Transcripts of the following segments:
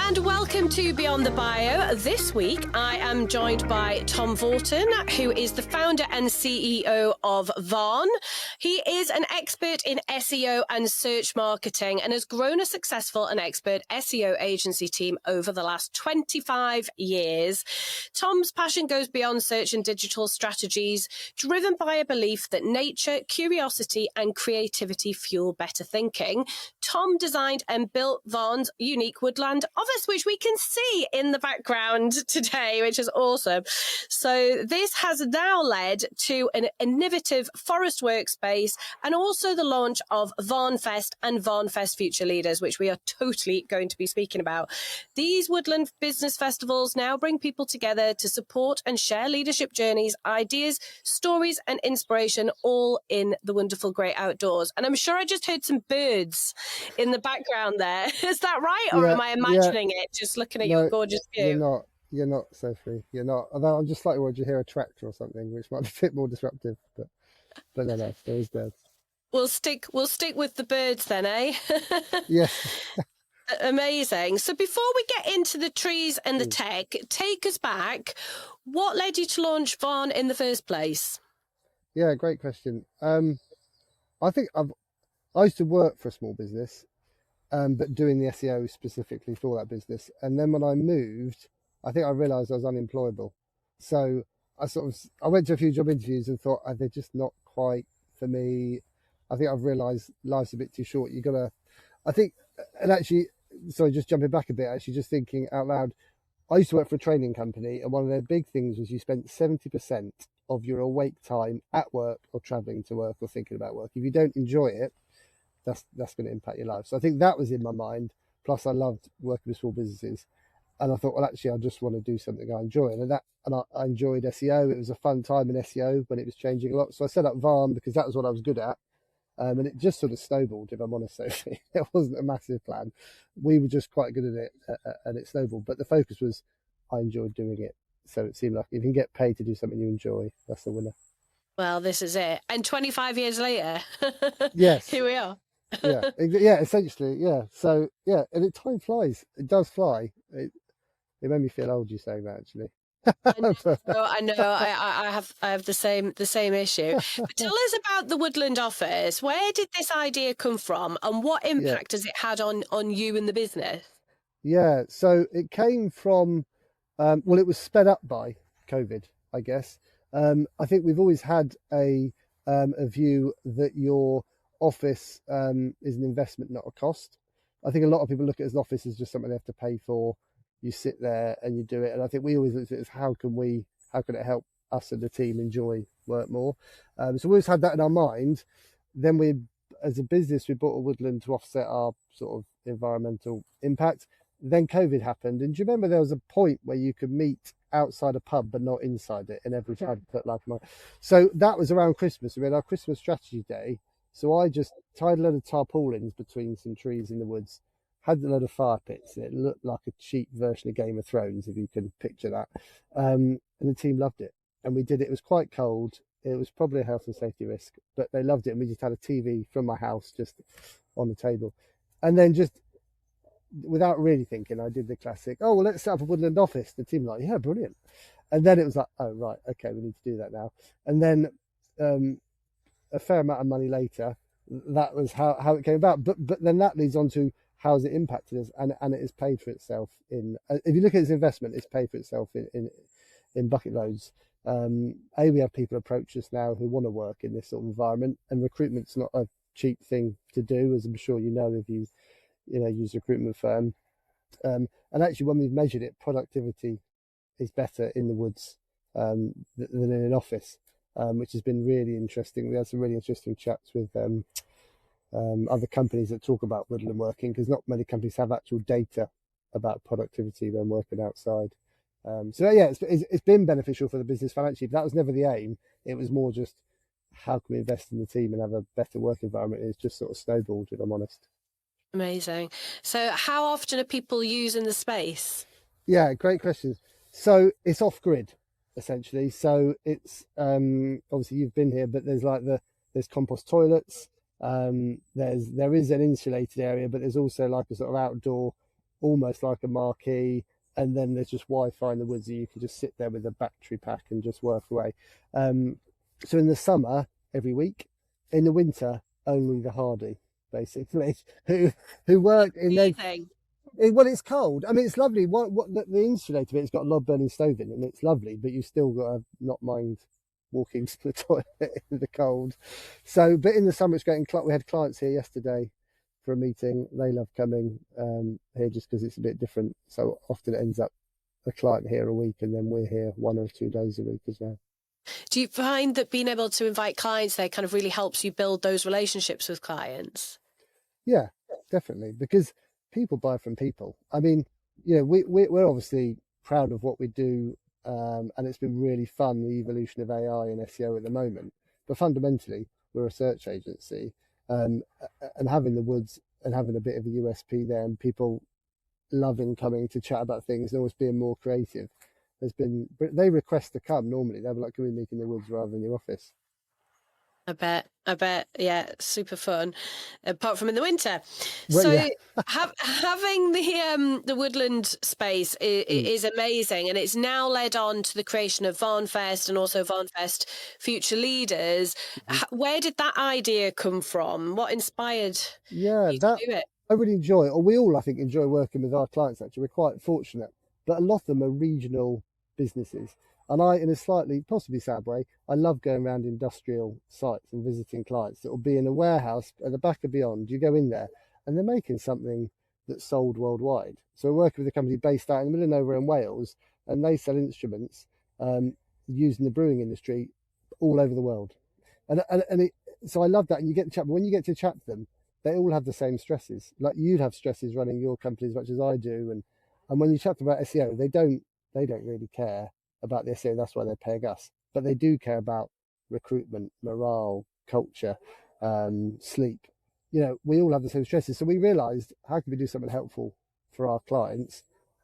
And welcome to Beyond the Bio. This week, I am joined by Tom Vaughton, who is the founder and CEO of Varn. He is an expert in SEO and search marketing and has grown a successful and expert SEO agency team over the last 25 years. Tom's passion goes beyond search and digital strategies, driven by a belief that nature, curiosity, and creativity fuel better thinking. Tom designed and built Varn's unique woodland office, which we can see in the background today, which is awesome. So this has now led to an innovative forest workspace and also the launch of VarnFest and VarnFest Future Leaders, which we are totally going to be speaking about. These woodland business festivals now bring people together to support and share leadership journeys, ideas, stories, and inspiration, all in the wonderful great outdoors. And I'm sure I just heard some birds in the background there. Is that right? Or am I imagining it just looking at your gorgeous view? You're not, Sophie. You're not. Although I'm just slightly worried you hear a tractor or something, which might be a bit more disruptive. But no, there is birds. We'll stick with the birds then, eh? Yes. Amazing. So before we get into the trees and the tech, take us back. What led you to launch Varn in the first place? Yeah, great question. I think I used to work for a small business, but doing the SEO specifically for that business. And then when I moved, I think I realised I was unemployable. So I went to a few job interviews and thought, they're just not quite for me. I think I've realised life's a bit too short. Sorry, just jumping back a bit, actually just thinking out loud, I used to work for a training company, and one of their big things was you spent 70% of your awake time at work or travelling to work or thinking about work. If you don't enjoy it, that's going to impact your life. So I think that was in my mind. Plus, I loved working with small businesses, and I thought, well, actually, I just want to do something I enjoy, and I enjoyed SEO. It was a fun time in SEO when it was changing a lot. So I set up Varn because that was what I was good at, and it just sort of snowballed. If I'm honest, Sophie, it wasn't a massive plan. We were just quite good at it, and it snowballed. But the focus was, I enjoyed doing it. So it seemed like if you can get paid to do something you enjoy, that's the winner. Well, this is it. And 25 years later, yes, here we are. Essentially, yeah. So yeah, and time flies. It does fly. It made me feel old, you saying that, actually. I know. I have the same issue. But tell us about the woodland office. Where did this idea come from, and what impact has it had on you and the business? Yeah, so it came from it was sped up by COVID, I guess. I think we've always had a view that your office is an investment, not a cost. I think a lot of people look at an office as just something they have to pay for. You sit there and you do it, and I think we always look at it as how can it help us and the team enjoy work more. So we always had that in our mind. Then we, as a business, we bought a woodland to offset our sort of environmental impact. Then COVID happened, and do you remember there was a point where you could meet outside a pub but not inside it, and every pub put like mine. So that was around Christmas. We had our Christmas strategy day. So I just tied a load of tarpaulins between some trees in the woods, had a load of fire pits. It looked like a cheap version of Game of Thrones, if you can picture that. And the team loved it. And we did it. It was quite cold. It was probably a health and safety risk, but they loved it. And we just had a TV from my house just on the table. And then just without really thinking, I did the classic, oh, well, let's set up a woodland office. The team like, yeah, brilliant. And then it was like, oh, right, okay, we need to do that now. And then a fair amount of money later, that was how it came about. But then that leads on to how has it impacted us, and it has paid for itself in. If you look at its investment, it's paid for itself in bucket loads. We have people approach us now who want to work in this sort of environment, and recruitment's not a cheap thing to do, as I'm sure you know if you use a recruitment firm. And actually, when we've measured it, productivity is better in the woods than in an office, which has been really interesting. We had some really interesting chats with other companies that talk about woodland working, because not many companies have actual data about productivity when working outside. So yeah, it's been beneficial for the business financially, but that was never the aim. It was more just how can we invest in the team and have a better work environment. It's just sort of snowballed, if I'm honest. Amazing. So how often are people using the space? Yeah, great question. So it's off grid, essentially. So it's obviously you've been here, but there's compost toilets. There is an insulated area, but there's also like a sort of outdoor almost like a marquee, and then there's just Wi-Fi in the woods, so you can just sit there with a battery pack and just work away. So in the summer, every week. In the winter, only the hardy, basically, who work in their. Well, it's cold. I mean, it's lovely. What the insulator bit, it's got a log burning stove in, and it's lovely. But you still got to not mind walking to the toilet in the cold. So, but in the summer, it's great. We had clients here yesterday for a meeting. They love coming here just because it's a bit different. So often it ends up a client here a week, and then we're here 1 or 2 days a week as well. Do you find that being able to invite clients there kind of really helps you build those relationships with clients? Yeah, definitely, because people buy from people. I mean, we're obviously proud of what we do, and it's been really fun, the evolution of AI and SEO at the moment. But fundamentally, we're a search agency, and having the woods and having a bit of a USP there, and people loving coming to chat about things and always being more creative. They request to come normally. They're like, can we meet in the woods rather than your office? I bet, yeah, super fun. Apart from in the winter, Well, so yeah. having the woodland space is amazing, and it's now led on to the creation of VarnFest and also VarnFest Future Leaders. Where did that idea come from? What inspired Yeah, you to do it? I really enjoy it. Or we all, I think, enjoy working with our clients. Actually, we're quite fortunate, but a lot of them are regional businesses. And I, in a slightly, possibly sad way, I love going around industrial sites and visiting clients that will be in a warehouse at the back of Beyond. You go in there and they're making something that's sold worldwide. So we're working with a company based out in the middle of nowhere in Wales, and they sell instruments used in the brewing industry all over the world. So I love that. And you get to chat, but when you get to chat to them, they all have the same stresses. Like you'd have stresses running your company as much as I do. And when you chat about SEO, they don't really care about the SEO. That's why they're paying us. But they do care about recruitment, morale, culture, sleep. We all have the same stresses. So we realised, how can we do something helpful for our clients?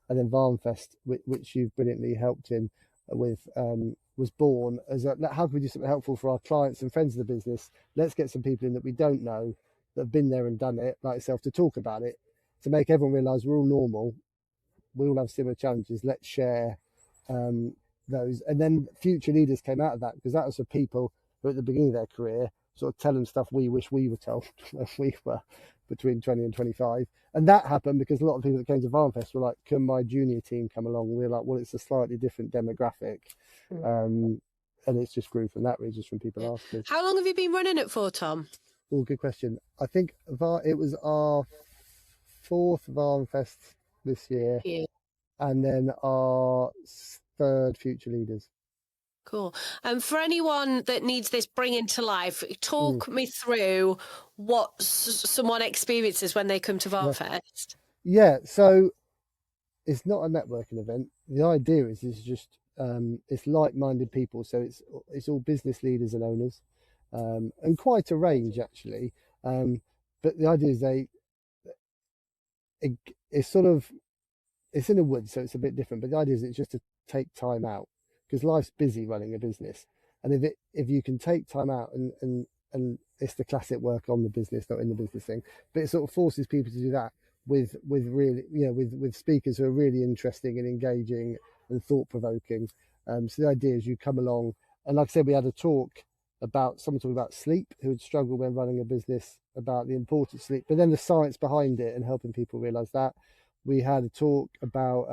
And then VarnFest, which you've brilliantly helped in with, was born as how can we do something helpful for our clients and friends of the business? Let's get some people in that we don't know, that have been there and done it, like yourself, to talk about it, to make everyone realise we're all normal, we all have similar challenges. Let's share those. And then Future Leaders came out of that, because that was for people who at the beginning of their career sort of telling stuff we wish we were told when we were between 20 and 25. And that happened because a lot of people that came to VarnFest were like, can my junior team come along? And we were like, well, it's a slightly different demographic. And it's just grew from that, really, just from people asking. How long have you been running it for, Tom? Oh, good question. I think it was our 4th VarnFest this year, and then our 3rd Future Leaders. Cool. And for anyone that needs this bringing to life, talk me through what someone experiences when they come to VarnFest. Yeah, so it's not a networking event. The idea is just it's like-minded people, so it's all business leaders and owners, and quite a range actually. But the idea is it's in the woods, so it's a bit different. But the idea is it's just to take time out, because life's busy running a business, and if you can take time out and it's the classic work on the business, not in the business thing, but it sort of forces people to do that with really, with speakers who are really interesting and engaging and thought-provoking. So the idea is you come along, and like I said, we had a talk about someone talking about sleep, who had struggled when running a business, about the importance of sleep, but then the science behind it and helping people realize that. We had a talk about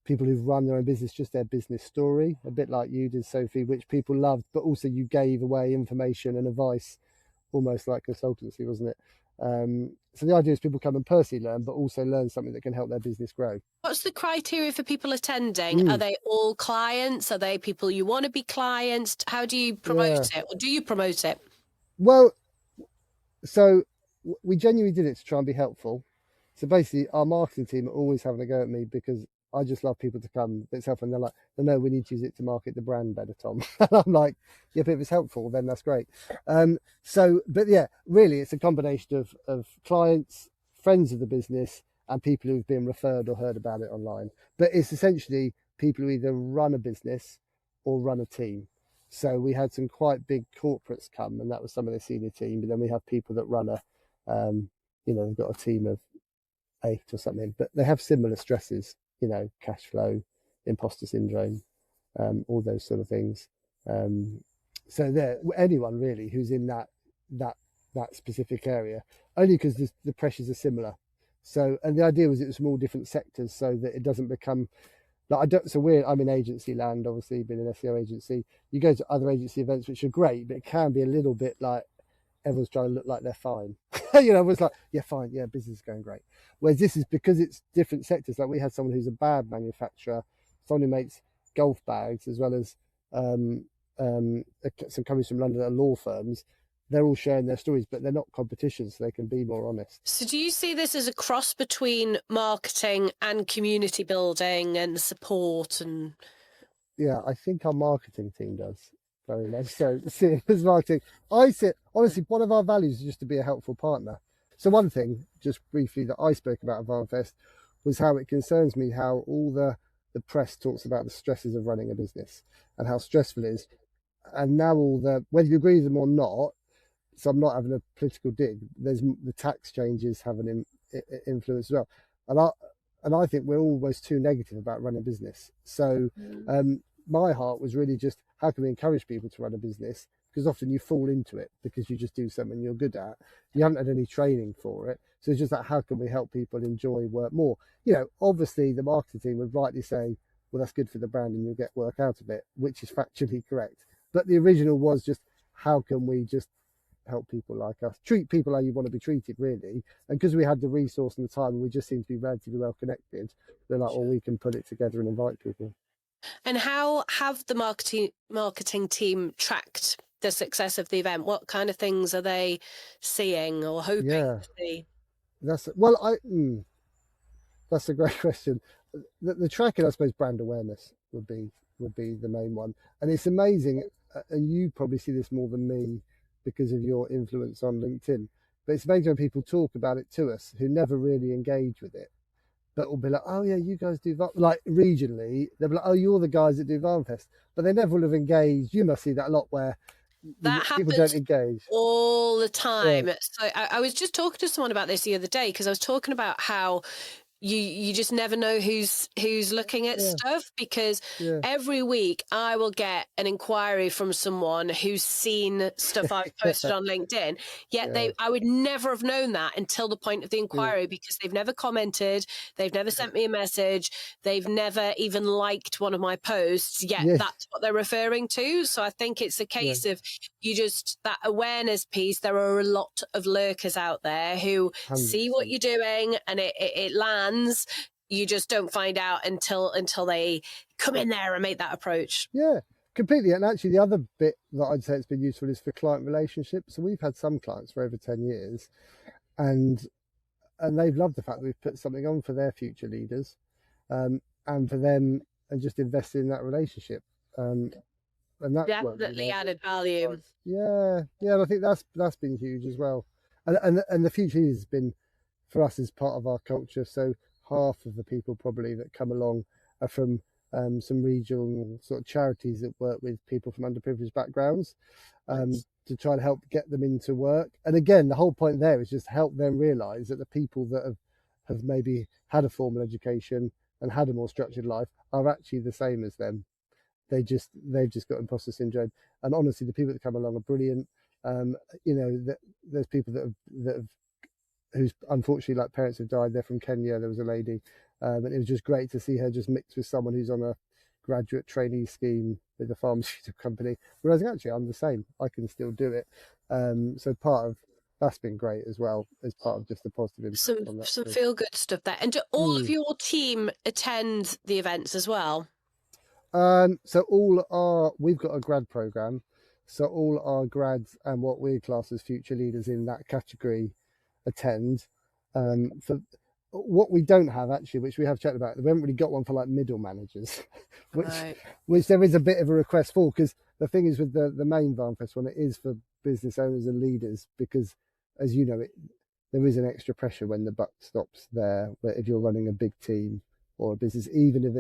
people who've run their own business, just their business story, a bit like you did, Sophie, which people loved, but also you gave away information and advice, almost like consultancy, wasn't it? So the idea is people come and personally learn, but also learn something that can help their business grow. What's the criteria for people attending? Are they all clients? Are they people you want to be clients? How do you promote it? Or do you promote it? Well, so we genuinely did it to try and be helpful. So basically, our marketing team are always having a go at me, because I just love people to come. It's helpful. And they're like, no, we need to use it to market the brand better, Tom. And I'm like, yeah, but if it's helpful, then that's great. But yeah, really, it's a combination of clients, friends of the business, and people who've been referred or heard about it online. But it's essentially people who either run a business or run a team. So we had some quite big corporates come, and that was some of the senior team. But then we have people that run they've got a team of 8 or something, but they have similar stresses, cash flow, imposter syndrome, all those sort of things. So there, anyone really who's in that specific area, only because the pressures are similar. So, and the idea was it was from all different sectors, so that it doesn't become like I'm in agency land, obviously, being an SEO agency. You go to other agency events, which are great, but it can be a little bit like everyone's trying to look like they're fine. Everyone's like, yeah, fine, yeah, business is going great. Whereas this is because it's different sectors. Like we had someone who's a bag manufacturer, someone who makes golf bags, as well as some companies from London that are law firms. They're all sharing their stories, but they're not competitions, so they can be more honest. So do you see this as a cross between marketing and community building and support? And Yeah, I think our marketing team does very much so. See, as marketing, I see, honestly, one of our values is just to be a helpful partner. So one thing, just briefly, that I spoke about at VarnFest was how it concerns me how all the press talks about the stresses of running a business and how stressful it is. And now whether you agree with them or not, so I'm not having a political dig, there's the tax changes have an influence as well. And I think we're almost too negative about running a business. So my heart was really just, how can we encourage people to run a business? Because often you fall into it because you just do something you're good at. You haven't had any training for it. So it's just like, how can we help people enjoy work more? Obviously the marketing team would rightly say, well, that's good for the brand and you'll get work out of it, which is factually correct. But the original was just, how can we just help people like us, treat people how you want to be treated, really? And because we had the resource and the time, and we just seem to be relatively well connected, they're like, well, we can put it together and invite people. And how have the marketing team tracked the success of the event? What kind of things are they seeing or hoping to see? That's a great question. The tracking, I suppose, brand awareness would be the main one. And it's amazing, and you probably see this more than me because of your influence on LinkedIn, but it's amazing when people talk about it to us who never really engage with it, but will be like, oh yeah, you guys do like regionally, they'll be like, oh, you're the guys that do VarnFest, but they never will have engaged. You must see that a lot where people don't engage all the time. Yeah. So I was just talking to someone about this the other day, because I was talking about how you just never know who's looking at stuff, because every week I will get an inquiry from someone who's seen stuff I've posted on LinkedIn, yet I would never have known that until the point of the inquiry, because they've never commented, they've never sent me a message, they've never even liked one of my posts, yet that's what they're referring to. So I think it's a case of that awareness piece. There are a lot of lurkers out there who 100%. See what you're doing, and it lands. You just don't find out until they come in there and make that approach. Yeah, completely. And actually, the other bit that I'd say it's been useful is for client relationships. So we've had some clients for over 10 years, and they've loved the fact that we've put something on for their future leaders, and for them, and just invest in that relationship. And that's definitely added value. Yeah, and I think that's been huge as well. And the future leaders has been, for us, as part of our culture. So half of the people probably that come along are from some regional sort of charities that work with people from underprivileged backgrounds, to try and help get them into work. And again, the whole point there is just help them realise that the people that have maybe had a formal education and had a more structured life are actually the same as them. They've just got imposter syndrome. And honestly, the people that come along are brilliant. There's people that have whose unfortunately, like, parents have died. They're from Kenya. There was a lady, and it was just great to see her just mixed with someone who's on a graduate trainee scheme with a pharmaceutical company, realizing actually I'm the same, I can still do it. So that's been great as well, as part of just the positive impact on that. Some feel good stuff there. And do all of your team attend the events as well? So we've got a grad program, so all our grads and what we class as future leaders in that category attend. For what we don't have, actually, which we have chatted about, we haven't really got one for like middle managers, which there is a bit of a request for, because the thing is with the main VarnFest one, it is for business owners and leaders, because as you know, there is an extra pressure when the buck stops there, where if you're running a big team or a business, even if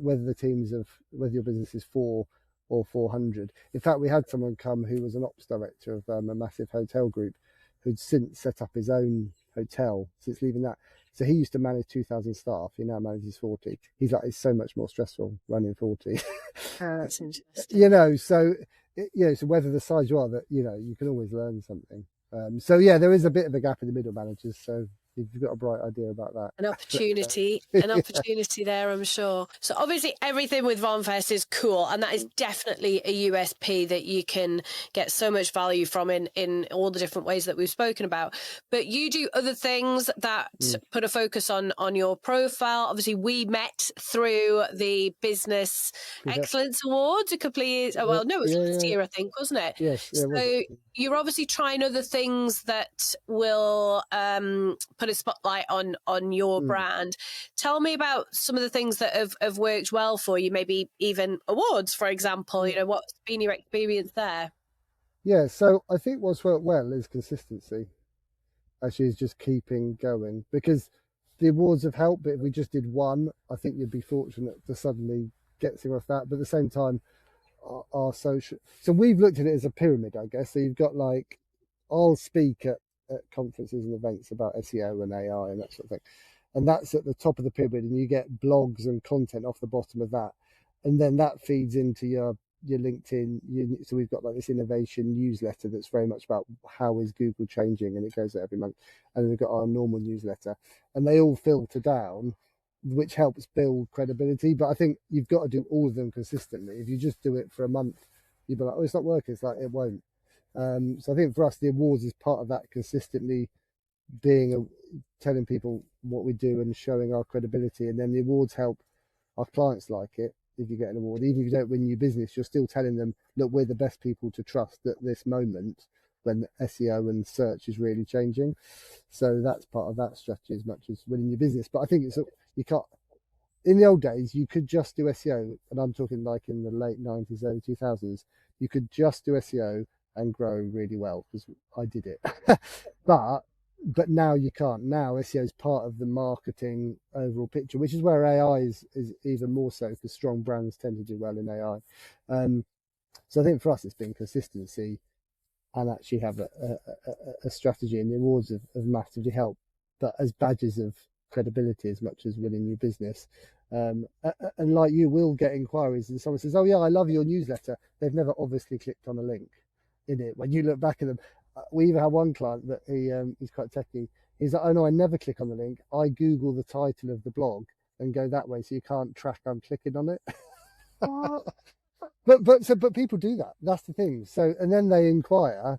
whether your business is 4 or 400. In fact, we had someone come who was an ops director of a massive hotel group, who'd since set up his own hotel since leaving that. So he used to manage 2,000 staff. He now manages 40. He's like, it's so much more stressful running 40. Oh, that's interesting. So so whether the size you are, that you can always learn something. So yeah, there is a bit of a gap in the middle managers. So you've got a bright idea about that. An opportunity, an opportunity there, I'm sure. So obviously everything with VarnFest is cool, and that is definitely a USP that you can get so much value from in all the different ways that we've spoken about. But you do other things that put a focus on your profile. Obviously, we met through the Business Excellence Awards a couple of years. Well, no, it was last year, I think, wasn't it? Yes. Yeah, so you're obviously trying other things that will put a spotlight on your brand. Tell me about some of the things that have worked well for you, maybe even awards, for example. What's been your experience there? Yeah, so I think what's worked well is consistency. Actually, is just keeping going, because the awards have helped, but if we just did one, I think you'd be fortunate to suddenly get something off that. But at the same time, our social, so we've looked at it as a pyramid, I guess. So you've got like, I'll speak at conferences and events about SEO and AI and that sort of thing, and that's at the top of the pyramid, and you get blogs and content off the bottom of that, and then that feeds into your LinkedIn. So we've got like this innovation newsletter that's very much about how is Google changing, and it goes out every month. And then we've got our normal newsletter, and they all filter down, which helps build credibility. But I think you've got to do all of them consistently. If you just do it for a month, you'll be like, oh, it's not working. It's like, it won't. So I think for us, the awards is part of that, consistently telling people what we do and showing our credibility. And then the awards help our clients like it. If you get an award, even if you don't win new business, you're still telling them, look, we're the best people to trust at this moment when SEO and search is really changing. So that's part of that strategy as much as winning your business. But I think you can't. In the old days, you could just do SEO, and I'm talking like in the late 90s, early 2000s, you could just do SEO and grow really well, because I did it. But now you can't. Now SEO is part of the marketing overall picture, which is where AI is even more so, because strong brands tend to do well in AI. So I think for us, it's been consistency and actually have a strategy, and the awards have massively helped, but as badges of credibility as much as winning new business. And like you will get inquiries, and someone says, oh yeah, I love your newsletter. They've never obviously clicked on a link in it. When you look back at them, we even had one client that he's quite techy. He's like, oh no, I never click on the link. I Google the title of the blog and go that way, so you can't track I'm clicking on it. But people do that. That's the thing. So, and then they inquire,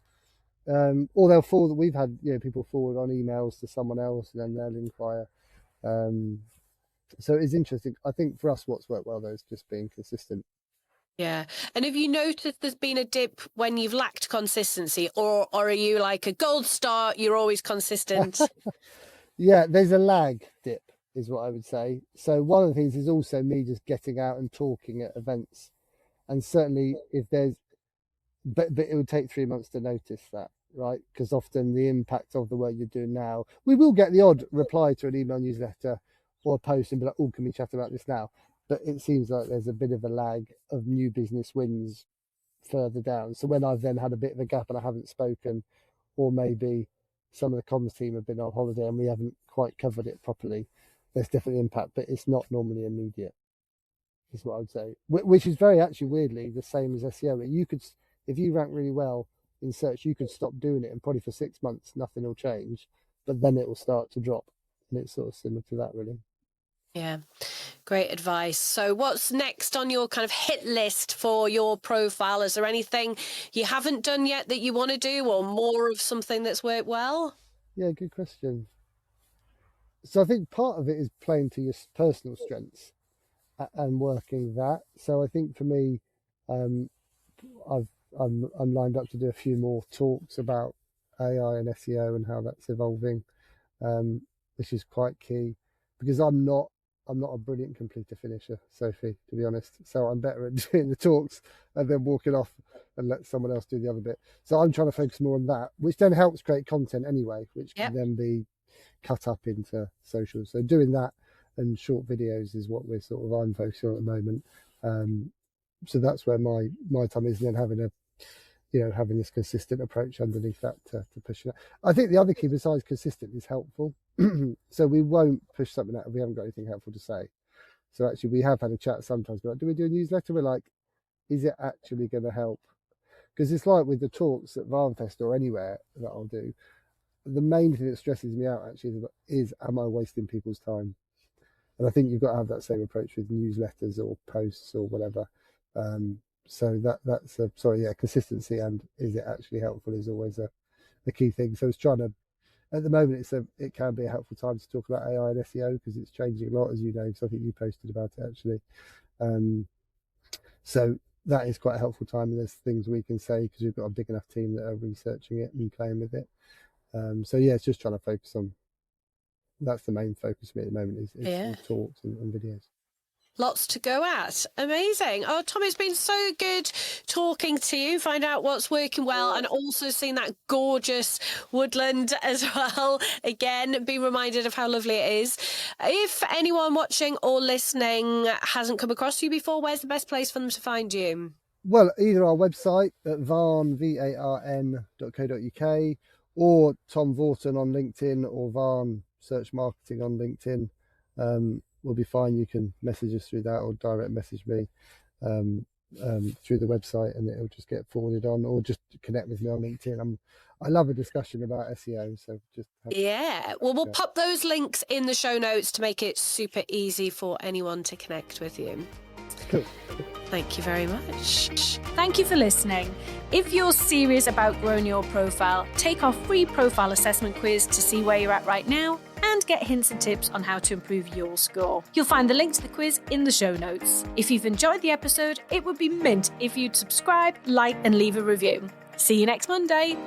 or they'll forward. We've had people forward on emails to someone else, and then they'll inquire. So it's interesting. I think for us, what's worked well though is just being consistent. Yeah. And have you noticed there's been a dip when you've lacked consistency, or are you like a gold star, you're always consistent? Yeah, there's a lag dip is what I would say. So one of the things is also me just getting out and talking at events. And certainly if there's, but it would take 3 months to notice that, right? Because often the impact of the work you're doing now, we will get the odd reply to an email newsletter or a post and be like, oh, can we chat about this now? But it seems like there's a bit of a lag of new business wins further down. So when I've then had a bit of a gap and I haven't spoken, or maybe some of the comms team have been on holiday and we haven't quite covered it properly, there's definitely impact, but it's not normally immediate, is what I would say. Which is very actually weirdly the same as SEO. You could, if you rank really well in search, you could stop doing it and probably for 6 months nothing will change, but then it will start to drop. And it's sort of similar to that, really. Yeah, great advice. So what's next on your kind of hit list for your profile? Is there anything you haven't done yet that you want to do, or more of something that's worked well? Yeah, good question. So I think part of it is playing to your personal strengths and working that. So I think for me, I'm lined up to do a few more talks about AI and SEO and how that's evolving, which is quite key, because I'm not a brilliant completer finisher, Sophie, to be honest. So I'm better at doing the talks and then walking off and let someone else do the other bit. So I'm trying to focus more on that, which then helps create content anyway, which can then be cut up into social. So doing that and short videos is what I'm focusing on at the moment. So that's where my time is, and then having having this consistent approach underneath that to push it. I think the other key besides consistent is helpful. So we won't push something out if we haven't got anything helpful to say. So actually we have had a chat sometimes, but do we do a newsletter? We're like, is it actually going to help? Because it's like with the talks at VarnFest or anywhere that I'll do, the main thing that stresses me out actually is am I wasting people's time? And I think you've got to have that same approach with newsletters or posts or whatever. So that's consistency and is it actually helpful is always a key thing. So it's trying to, at the moment, it can be a helpful time to talk about AI and SEO because it's changing a lot, as you know. So I think you posted about it actually. So that is quite a helpful time, and there's things we can say because we've got a big enough team that are researching it and playing with it. So yeah, it's just trying to focus on. That's the main focus for me at the moment is talks and videos. Lots to go at. Amazing. Oh, Tom, it's been so good talking to you, find out what's working well, and also seeing that gorgeous woodland as well. Again, be reminded of how lovely it is. If anyone watching or listening hasn't come across you before, where's the best place for them to find you? Well, either our website at Varn, varn.co.uk, or Tom Vaughton on LinkedIn, or Varn Search Marketing on LinkedIn. Will be fine. You can message us through that or direct message me through the website, and it'll just get forwarded on, or just connect with me on LinkedIn. I love a discussion about SEO, so just we'll pop those links in the show notes to make it super easy for anyone to connect with you. Cool. Thank you very much. Thank you for listening. If you're serious about growing your profile, take our free profile assessment quiz to see where you're at right now and get hints and tips on how to improve your score. You'll find the link to the quiz in the show notes. If you've enjoyed the episode, it would be mint if you'd subscribe, like, and leave a review. See you next Monday.